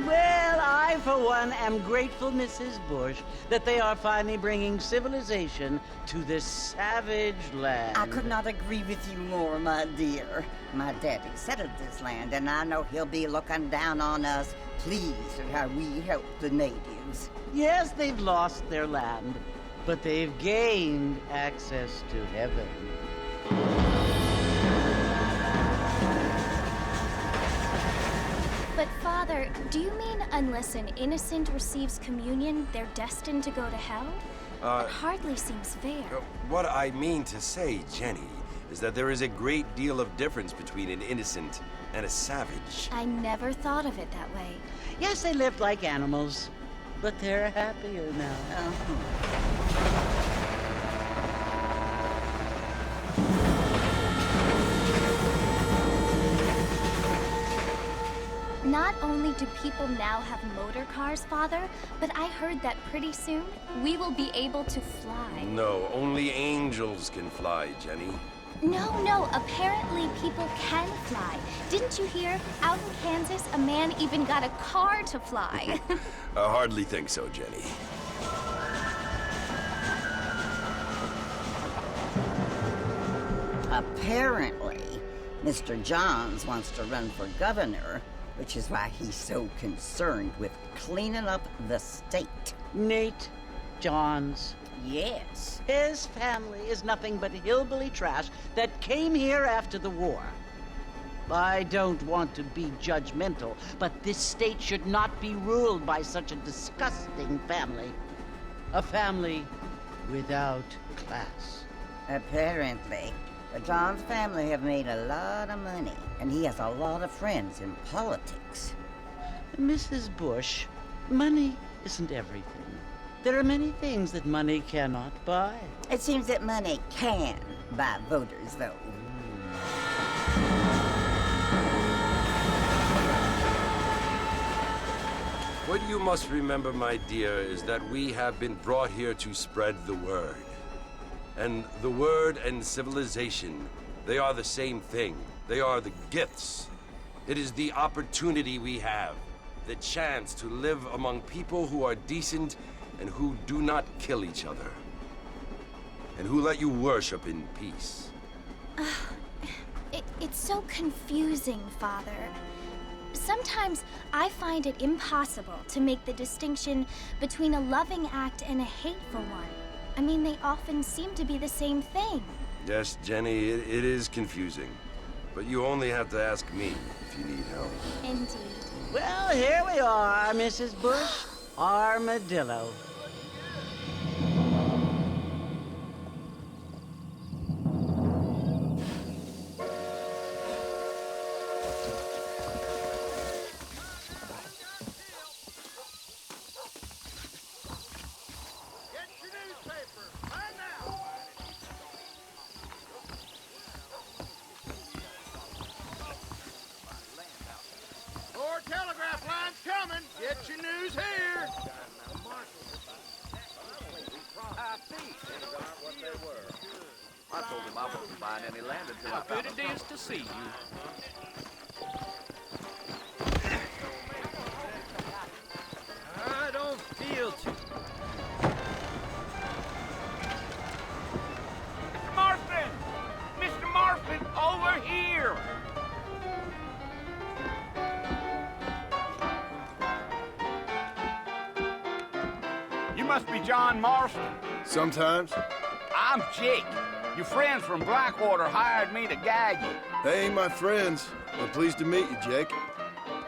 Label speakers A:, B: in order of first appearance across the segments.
A: Well, I, for one, am grateful, Mrs. Bush, that they are finally bringing civilization to this savage land.
B: I could not agree with you more, my dear. My daddy settled this land, and I know he'll be looking down on us, pleased at how we help the natives.
A: Yes, they've lost their land, but they've gained access to heaven.
C: But Father, do you mean unless an innocent receives communion, they're destined to go to hell? That hardly seems fair.
D: What I mean to say, Jenny, is that there is a great deal of difference between an innocent and a savage.
C: I never thought of it that way.
A: Yes, they lived like animals, but they're happier now.
C: Not only do people now have motor cars, Father, but I heard that pretty soon we will be able to fly.
D: No, only angels can fly, Jenny.
C: No, apparently people can fly. Didn't you hear? Out in Kansas, a man even got a car to fly.
D: I hardly think so, Jenny.
B: Apparently, Mr. Johns wants to run for governor, which is why he's so concerned with cleaning up the state.
A: Nate Johns.
B: Yes.
A: His family is nothing but hillbilly trash that came here after the war. I don't want to be judgmental, but this state should not be ruled by such a disgusting family. A family without class.
B: Apparently. The Johns family have made a lot of money, and he has a lot of friends in politics.
A: Mrs. Bush, money isn't everything. There are many things that money cannot buy.
B: It seems that money can buy voters, though.
D: What you must remember, my dear, is that we have been brought here to spread the word. And the word and civilization, they are the same thing. They are the gifts. It is the opportunity we have, the chance to live among people who are decent and who do not kill each other, and who let you worship in peace.
C: It's so confusing, Father. Sometimes I find it impossible to make the distinction between a loving act and a hateful one. I mean, they often seem to be the same thing.
D: Yes, Jenny, it is confusing. But you only have to ask me if you need help.
C: Indeed.
A: Well, here we are, Mrs. Bush. Armadillo.
E: More telegraph lines coming. Get your news here.
F: I told him I wasn't buying any land until I found
G: Good it is to see you. I don't feel too... Mr. Marston! Mr. Marston, over here! You must be John Marston.
E: Sometimes.
G: I'm Jake. Your friends from Blackwater hired me to guide you.
E: They ain't my friends. But pleased to meet you, Jake.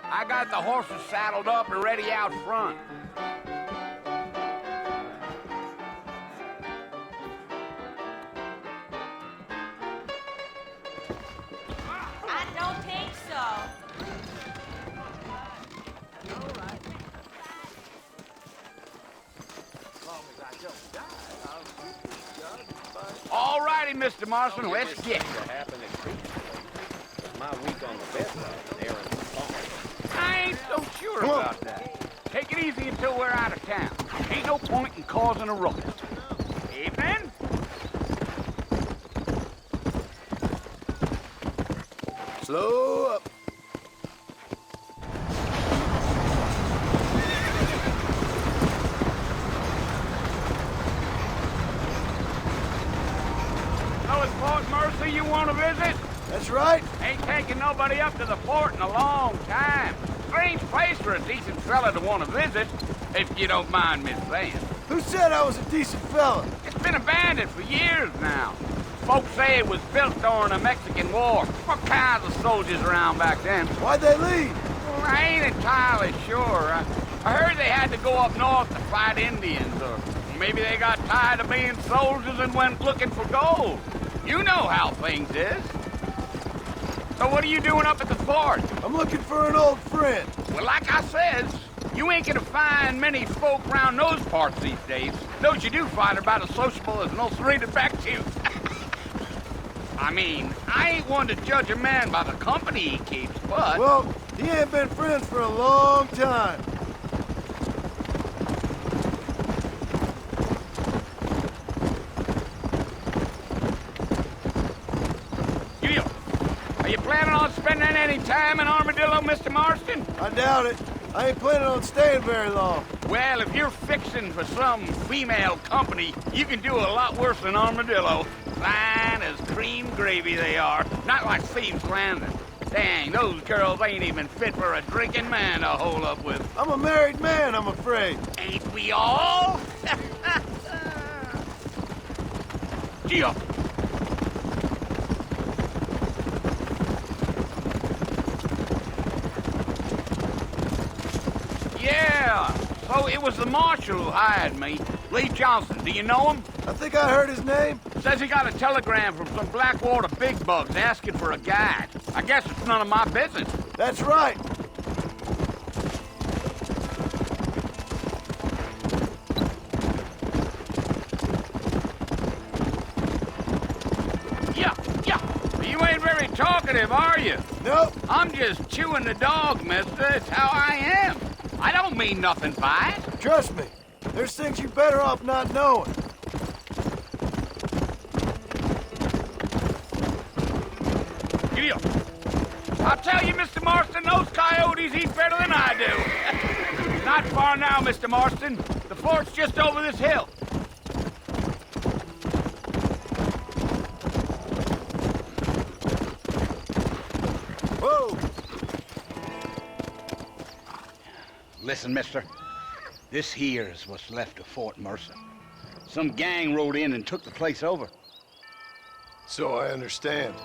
G: I got the horses saddled up and ready out front.
H: I don't think so.
G: All righty, Mr. Marston, let's get it.
F: my week on the bedside and Aaron's farm.
G: I ain't so sure about that. Take it easy until we're out of town. Ain't no point in causing a ruckus. Evening.
E: Slow up.
G: visit?
E: That's right.
G: Ain't taken nobody up to the fort in a long time. Strange place for a decent fella to want to visit, if you don't mind me saying.
E: Who said I was a decent fella?
G: It's been abandoned for years now. Folks say it was built during the Mexican War. What kinds of soldiers around back then?
E: Why'd they leave?
G: Well, I ain't entirely sure. I heard they had to go up north to fight Indians, or maybe they got tired of being soldiers and went looking for gold. You know how things is. So what are you doing up at the fort?
E: I'm looking for an old friend.
G: Well, like I says, you ain't gonna find many folk around those parts these days. Those you do find are about as sociable as an ulcerated back tooth. I mean, I ain't one to judge a man by the company he keeps, but...
E: Well, he ain't been friends for a long time.
G: Are you planning on spending any time in Armadillo, Mr. Marston?
E: I doubt it. I ain't planning on staying very long.
G: Well, if you're fixing for some female company, you can do a lot worse than Armadillo. Fine as cream gravy they are. Not like Thieves' Landing. Dang, those girls ain't even fit for a drinking man to hole up with.
E: I'm a married man, I'm afraid.
G: Ain't we all? Gee up. Yeah, so it was the marshal who hired me. Lee Johnson, do you know him?
E: I think I heard his name.
G: Says he got a telegram from some Blackwater big bugs asking for a guide. I guess it's none of my business.
E: That's right.
G: Yeah. You ain't very talkative, are you?
E: Nope.
G: I'm just chewing the dog, mister. It's how I am. I don't mean nothing by it.
E: Trust me. There's things you're better off not knowing.
G: Giddy up. I'll tell you, Mr. Marston, those coyotes eat better than I do. Not far now, Mr. Marston. The fort's just over this hill.
E: Whoa!
G: Listen, mister. This here is what's left of Fort Mercer. Some gang rode in and took the place over.
E: So I understand.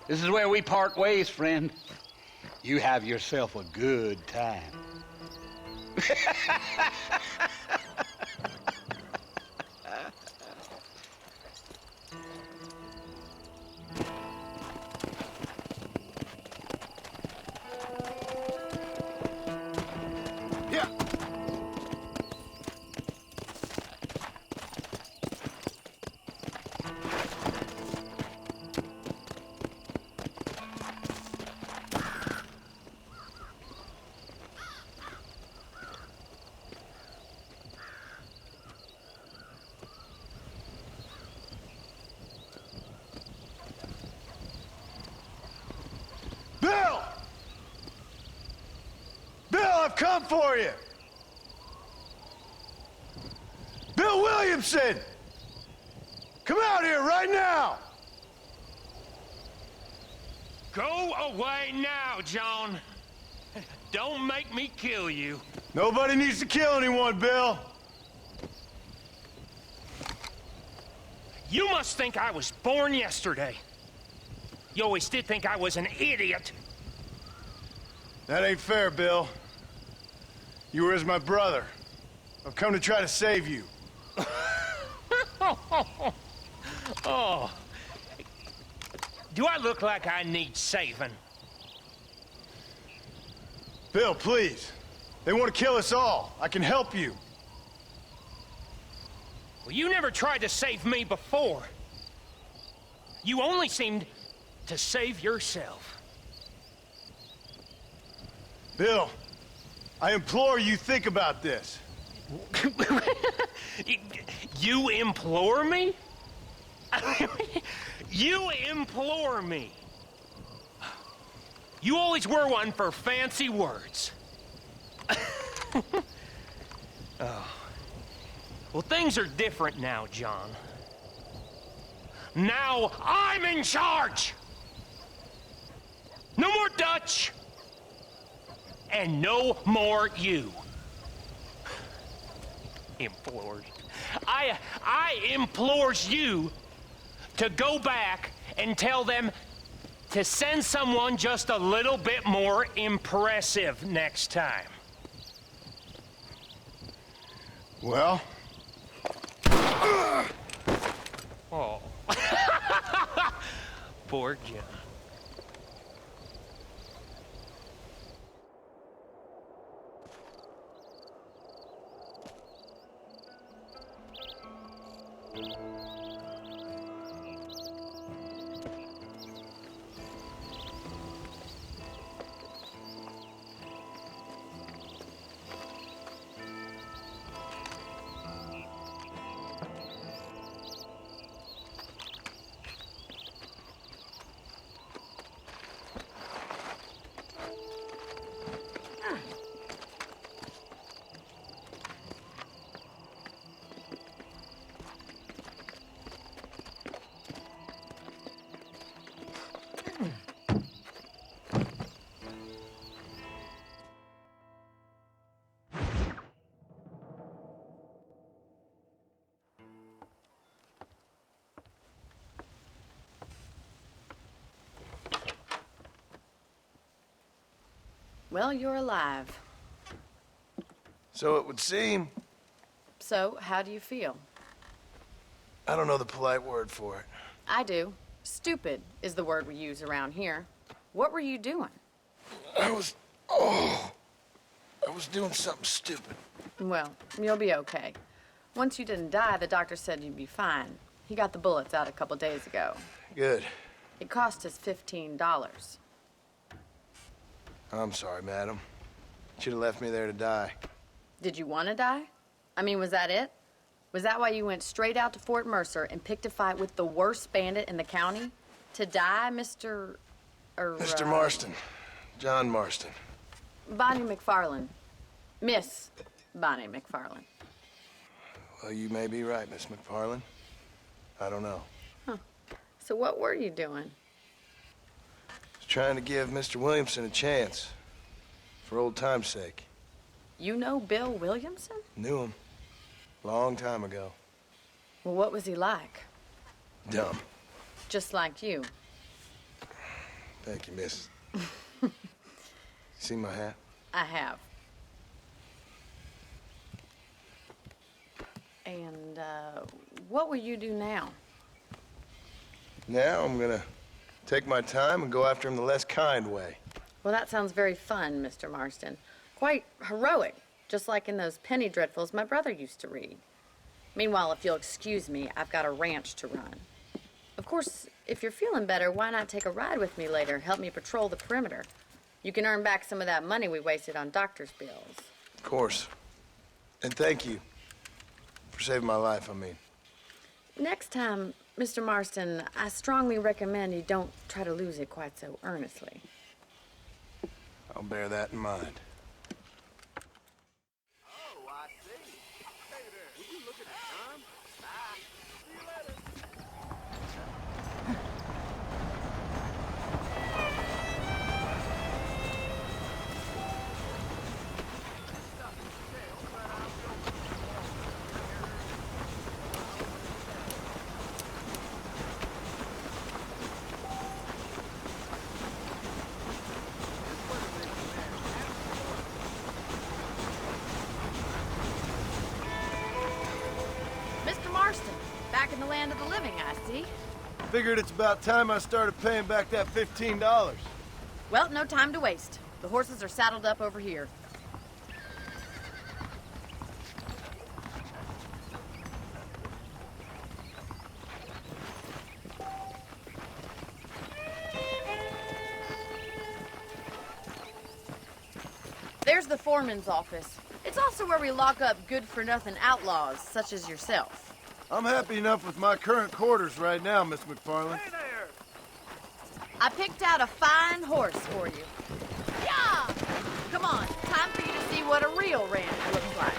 G: This is where we part ways, friend. You have yourself a good time.
E: Yeah. Bill! Bill, I've come for you! Bill Williamson! Come out here right now!
I: Go away now, John. Don't make me kill you.
E: Nobody needs to kill anyone, Bill.
I: You must think I was born yesterday. You always did think I was an idiot.
E: That ain't fair, Bill. You were as my brother. I've come to try to save you.
I: Oh. Do I look like I need saving?
E: Bill, please. They want to kill us all. I can help you.
I: Well, you never tried to save me before. You only seemed to save yourself.
E: Bill, I implore you think about this.
I: You implore me? You implore me. You always were one for fancy words. Oh. Well, things are different now, John. Now I'm in charge! No more Dutch! And no more you. Implores. I implores you to go back and tell them to send someone just a little bit more impressive next time.
E: Well?
I: Oh. Poor John.
J: Well, you're alive.
E: So it would seem.
J: So, how do you feel?
E: I don't know the polite word for it.
J: I do. Stupid is the word we use around here. What were you doing?
E: I was doing something stupid.
J: Well, you'll be okay. Once you didn't die, the doctor said you'd be fine. He got the bullets out a couple days ago.
E: Good.
J: It cost us $15.
E: I'm sorry, madam. Should have left me there to die.
J: Did you want to die? I mean, was that it? Was that why you went straight out to Fort Mercer and picked a fight with the worst bandit in the county? To die, Mr.
E: Mr. Marston. John Marston.
J: Bonnie McFarland. Miss Bonnie McFarland.
E: Well, you may be right, Miss McFarland. I don't know.
J: So what were you doing?
E: I was trying to give Mr. Williamson a chance. For old time's sake.
J: You know Bill Williamson?
E: Knew him. Long time ago.
J: Well, what was he like?
E: Dumb.
J: Just like you.
E: Thank you, miss. See my hat?
J: I have. And, what will you do now?
E: Now I'm gonna take my time and go after him the less kind way.
J: Well, that sounds very fun, Mr. Marston. Quite heroic, just like in those penny dreadfuls my brother used to read. Meanwhile, if you'll excuse me, I've got a ranch to run. Of course, if you're feeling better, why not take a ride with me later? Help me patrol the perimeter. You can earn back some of that money we wasted on doctor's bills.
E: Of course. And thank you for saving my life, I mean.
J: Next time, Mr. Marston, I strongly recommend you don't try to lose it quite so earnestly.
E: I'll bear that in mind.
F: Oh, I see. Hey there, will you look at the time? Bye. See you later.
J: Mr. Marston, back in the land of the living, I see.
E: Figured it's about time I started paying back that $15.
J: Well, no time to waste. The horses are saddled up over here. There's the foreman's office. It's also where we lock up good-for-nothing outlaws, such as yourself.
E: I'm happy enough with my current quarters right now, Miss McFarland.
F: Hey there.
J: I picked out a fine horse for you. Yeah! Come on, time for you to see what a real ranch looks like.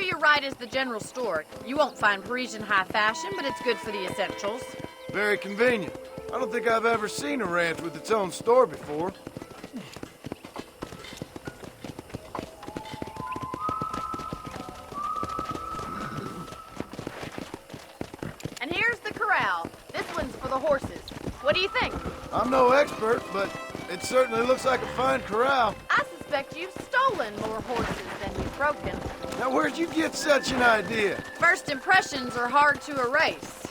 J: your right is the general store. You won't find Parisian high fashion, but it's good for the essentials.
E: Very convenient. I don't think I've ever seen a ranch with its own store before.
J: And here's the corral. This one's for the horses. What do you think?
E: I'm no expert, but it certainly looks like a fine corral.
J: I suspect you've stolen more horses than you've broken.
E: Now, where'd you get such an idea?
J: First impressions are hard to erase.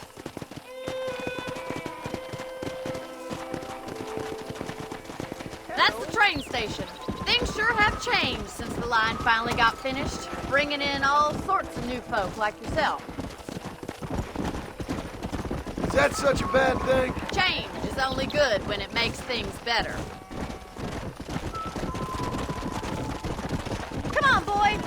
J: That's the train station. Things sure have changed since the line finally got finished, bringing in all sorts of new folk like yourself.
E: Is that such a bad thing?
J: Change is only good when it makes things better. Come on, boy.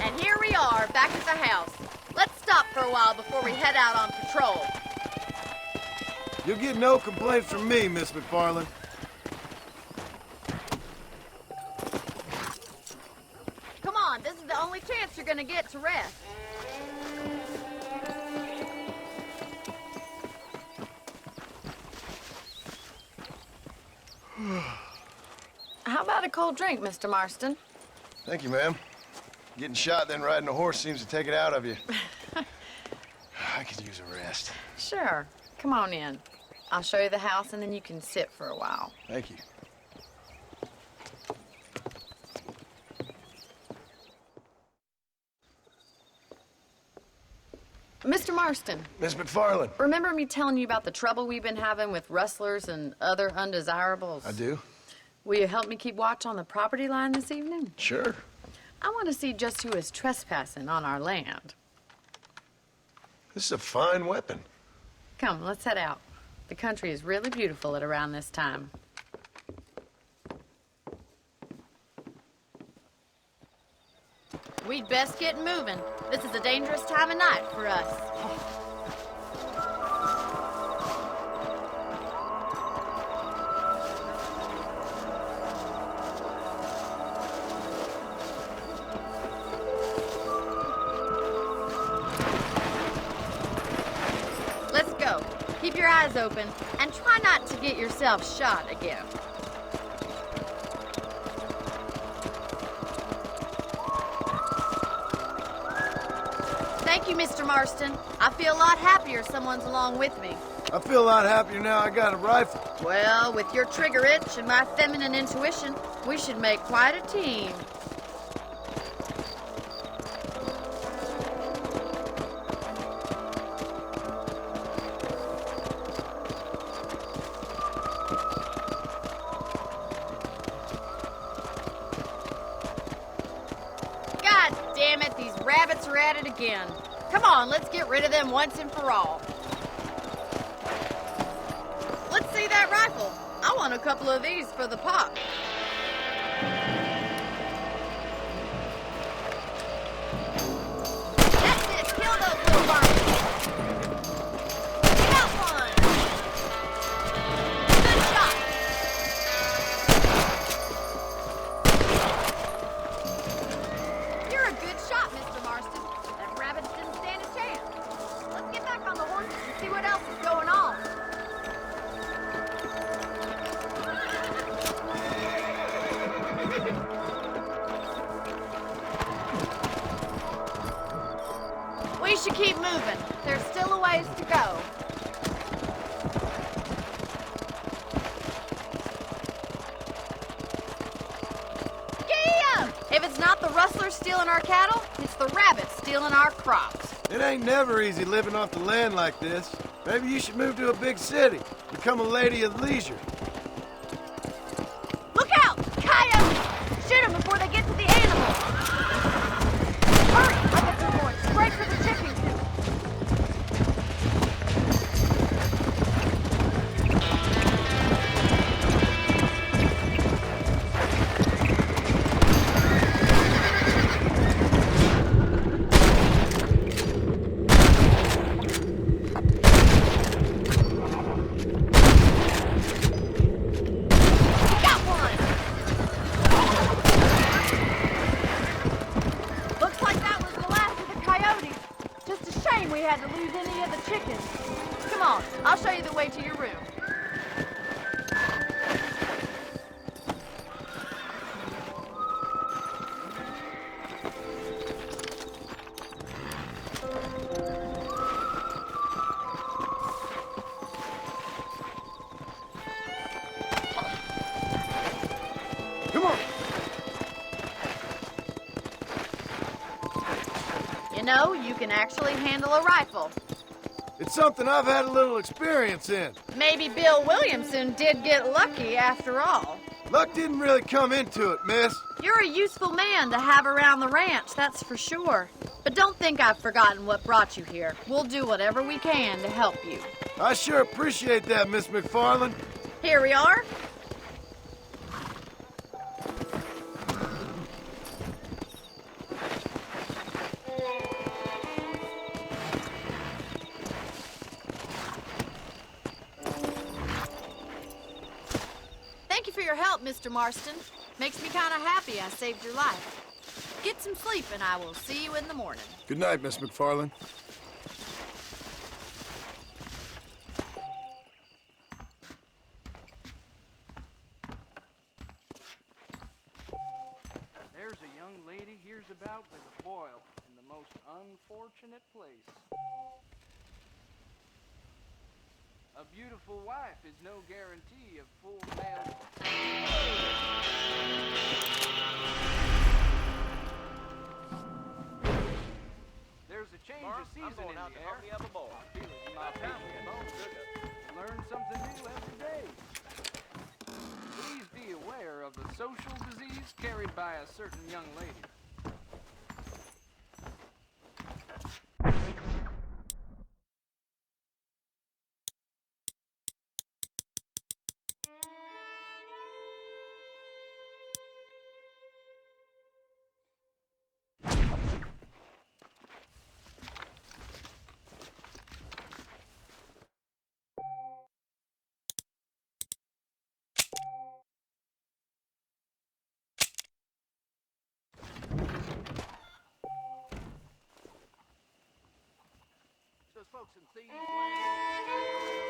J: And here we are, back at the house. Let's stop for a while before we head out on patrol.
E: You'll get no complaints from me, Miss McFarland.
J: Come on, this is the only chance you're gonna get to rest. How about a cold drink, Mr. Marston?
E: Thank you, ma'am. Getting shot then riding a horse seems to take it out of you. I could use a rest.
J: Sure. Come on in. I'll show you the house and then you can sit for a while.
E: Thank you.
J: Mr. Marston,
E: Miss McFarland.
J: remember me telling you about the trouble we've been having with rustlers and other undesirables?
E: I do.
J: Will you help me keep watch on the property line this evening?
E: Sure.
J: I want to see just who is trespassing on our land.
E: This is a fine weapon.
J: Come, let's head out. The country is really beautiful at around this time. We'd best get moving. This is a dangerous time of night for us. Let's go. Keep your eyes open and try not to get yourself shot again. Thank you, Mr. Marston. I feel a lot happier someone's along with me.
E: I feel a lot happier now I got a rifle.
J: Well, with your trigger itch and my feminine intuition, we should make quite a team. God damn it, these rabbits are at it again. Come on, let's get rid of them once and for all. Let's see that rifle. I want a couple of these for the pop. That's it, kill those little varmints. Got one. Good shot. You're a good shot, Mr. Marston. Them rabbits didn't stand a chance. Let's get back on the horses and see what else is going on. We should keep moving. There's still a ways to go. Yeah! If it's not the rustlers stealing our cattle, it's the rabbits stealing our crops.
E: It ain't never easy living off the land like this. Maybe you should move to a big city. Become a lady of leisure.
J: Look out! Coyotes! Shoot them before they get to the animals! Hurry! I bet they're going straight for the chicken coop. You know, you can actually handle a rifle.
E: It's something I've had a little experience in.
J: Maybe Bill Williamson did get lucky after all.
E: Luck didn't really come into it, miss.
J: You're a useful man to have around the ranch, that's for sure. But don't think I've forgotten what brought you here. We'll do whatever we can to help you.
E: I sure appreciate that, Miss McFarland.
J: Here we are. Thank you for your help, Mr. Marston. Makes me kind of happy I saved your life. Get some sleep and I will see you in the morning.
E: Good night, Miss McFarland.
F: There's a young lady hears about with a boil in the most unfortunate place. A beautiful wife is no guarantee of full male. There's a change of season in the air. I feel it in my feet. Learn something new every day. Please be aware of a social disease carried by a certain young lady. Those folks and thieves.